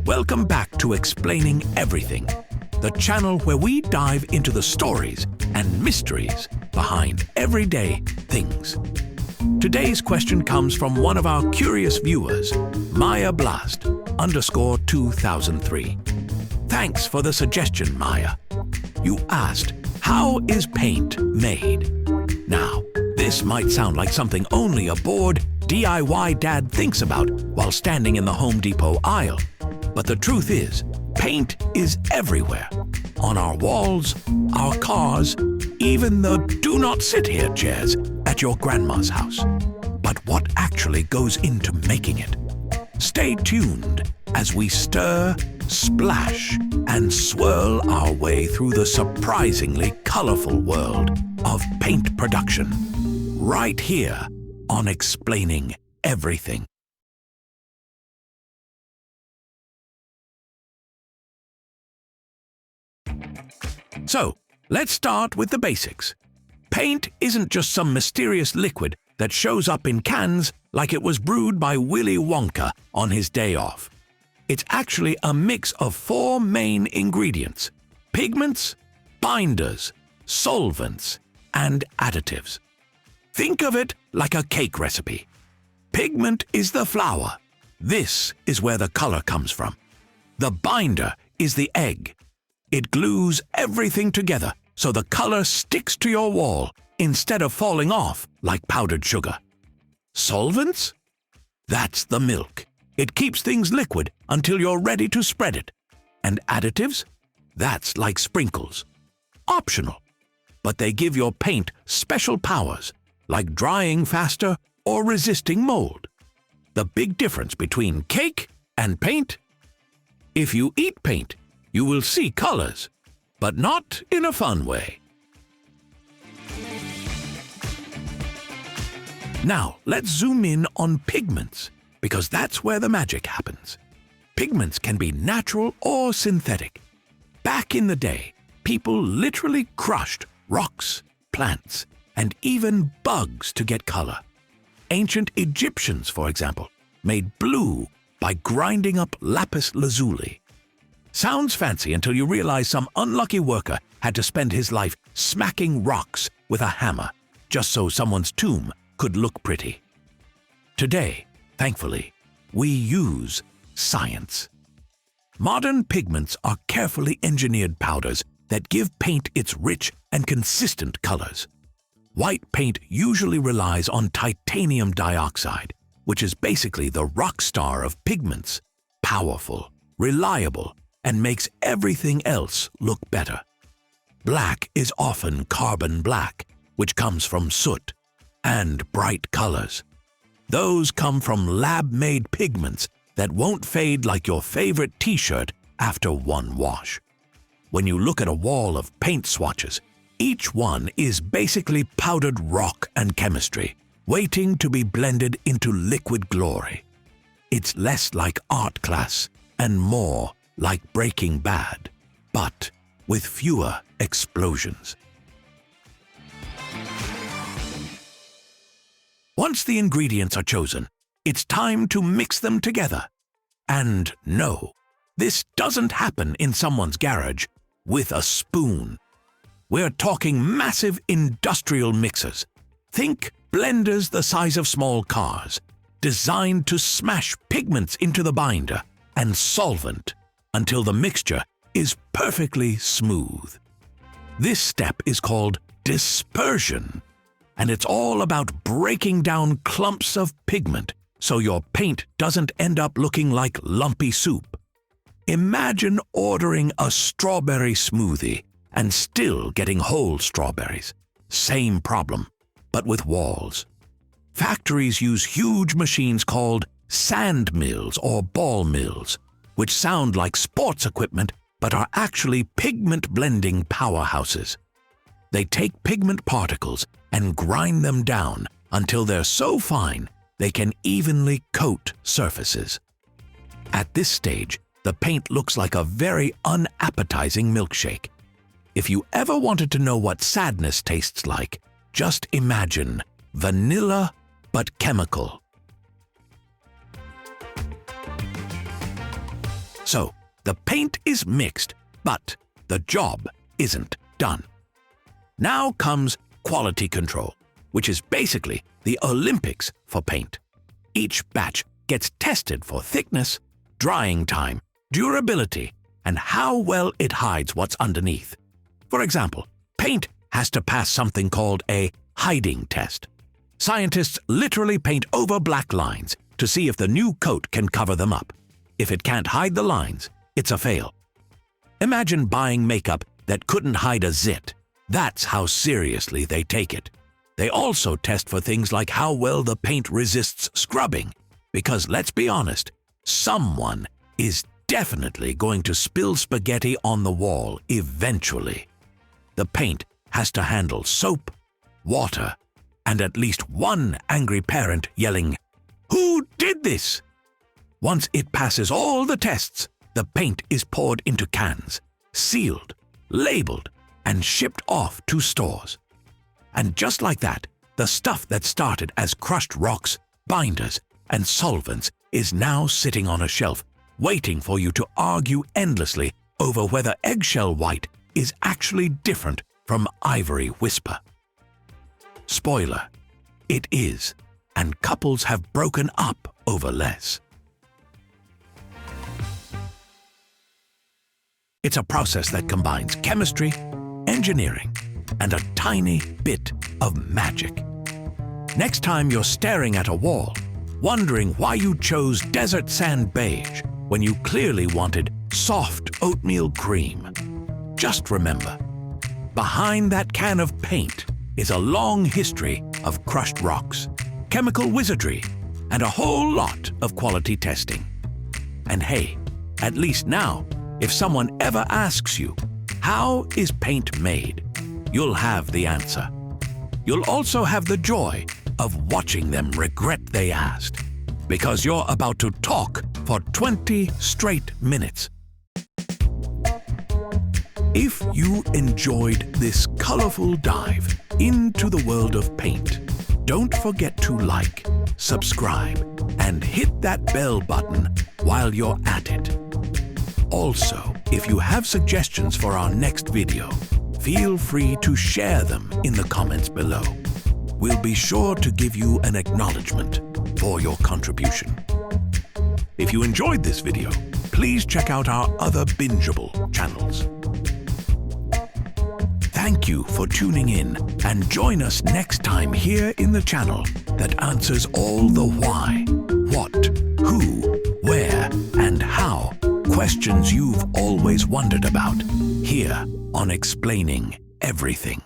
Welcome back to Explaining Everything, the channel where we dive into the stories and mysteries behind everyday things. Today's question comes from one of our curious viewers, Maya Blast _2003. Thanks for the suggestion, Maya. You asked, how is paint made? Now, this might sound like something only a bored DIY dad thinks about while standing in the Home Depot aisle. But the truth is, paint is everywhere. On our walls, our cars, even the do not sit here chairs at your grandma's house. But what actually goes into making it? Stay tuned as we stir, splash, and swirl our way through the surprisingly colorful world of paint production. Right here on Explaining Everything. So, let's start with the basics. Paint isn't just some mysterious liquid that shows up in cans like it was brewed by Willy Wonka on his day off. It's actually a mix of 4 main ingredients: pigments, binders, solvents, and additives. Think of it like a cake recipe. Pigment is the flour. This is where the color comes from. The binder is the egg. It glues everything together so the color sticks to your wall instead of falling off like powdered sugar. Solvents? That's the milk. It keeps things liquid until you're ready to spread it. And additives? That's like sprinkles. Optional. But they give your paint special powers, like drying faster or resisting mold. The big difference between cake and paint? If you eat paint, you will see colors, but not in a fun way. Now, let's zoom in on pigments, because that's where the magic happens. Pigments can be natural or synthetic. Back in the day, people literally crushed rocks, plants, and even bugs to get color. Ancient Egyptians, for example, made blue by grinding up lapis lazuli. Sounds fancy until you realize some unlucky worker had to spend his life smacking rocks with a hammer just so someone's tomb could look pretty. Today, thankfully, we use science. Modern pigments are carefully engineered powders that give paint its rich and consistent colors. White paint usually relies on titanium dioxide, which is basically the rock star of pigments, powerful, reliable, and makes everything else look better. Black is often carbon black, which comes from soot, and bright colors. Those come from lab-made pigments that won't fade like your favorite t-shirt after one wash. When you look at a wall of paint swatches, each one is basically powdered rock and chemistry, waiting to be blended into liquid glory. It's less like art class and more like Breaking Bad, but with fewer explosions. Once the ingredients are chosen, it's time to mix them together. And no, this doesn't happen in someone's garage with a spoon. We're talking massive industrial mixers. Think blenders the size of small cars, designed to smash pigments into the binder and solvent until the mixture is perfectly smooth. This step is called dispersion, and it's all about breaking down clumps of pigment so your paint doesn't end up looking like lumpy soup. Imagine ordering a strawberry smoothie and still getting whole strawberries. Same problem, but with walls. Factories use huge machines called sand mills or ball mills, which sound like sports equipment but are actually pigment blending powerhouses. They take pigment particles and grind them down until they're so fine they can evenly coat surfaces. At this stage, the paint looks like a very unappetizing milkshake. If you ever wanted to know what sadness tastes like, just imagine vanilla but chemical. So, the paint is mixed, but the job isn't done. Now comes quality control, which is basically the Olympics for paint. Each batch gets tested for thickness, drying time, durability, and how well it hides what's underneath. For example, paint has to pass something called a hiding test. Scientists literally paint over black lines to see if the new coat can cover them up. If it can't hide the lines, it's a fail. Imagine buying makeup that couldn't hide a zit. That's how seriously they take it. They also test for things like how well the paint resists scrubbing, because let's be honest, someone is definitely going to spill spaghetti on the wall eventually. The paint has to handle soap, water, and at least one angry parent yelling, "Who did this?" Once it passes all the tests, the paint is poured into cans, sealed, labeled, and shipped off to stores. And just like that, the stuff that started as crushed rocks, binders, and solvents is now sitting on a shelf, waiting for you to argue endlessly over whether eggshell white is actually different from ivory whisper. Spoiler, it is, and couples have broken up over less. It's a process that combines chemistry, engineering, and a tiny bit of magic. Next time you're staring at a wall, wondering why you chose desert sand beige when you clearly wanted soft oatmeal cream, just remember, behind that can of paint is a long history of crushed rocks, chemical wizardry, and a whole lot of quality testing. And hey, at least now, if someone ever asks you, how is paint made? You'll have the answer. You'll also have the joy of watching them regret they asked, because you're about to talk for 20 straight minutes. If you enjoyed this colorful dive into the world of paint, don't forget to like, subscribe, and hit that bell button while you're at it. Also, if you have suggestions for our next video, feel free to share them in the comments below. We'll be sure to give you an acknowledgement for your contribution. If you enjoyed this video, please check out our other bingeable channels. Thank you for tuning in, and join us next time here in the channel that answers all the why, what, who, where, and how questions you've always wondered about, here on Explaining Everything.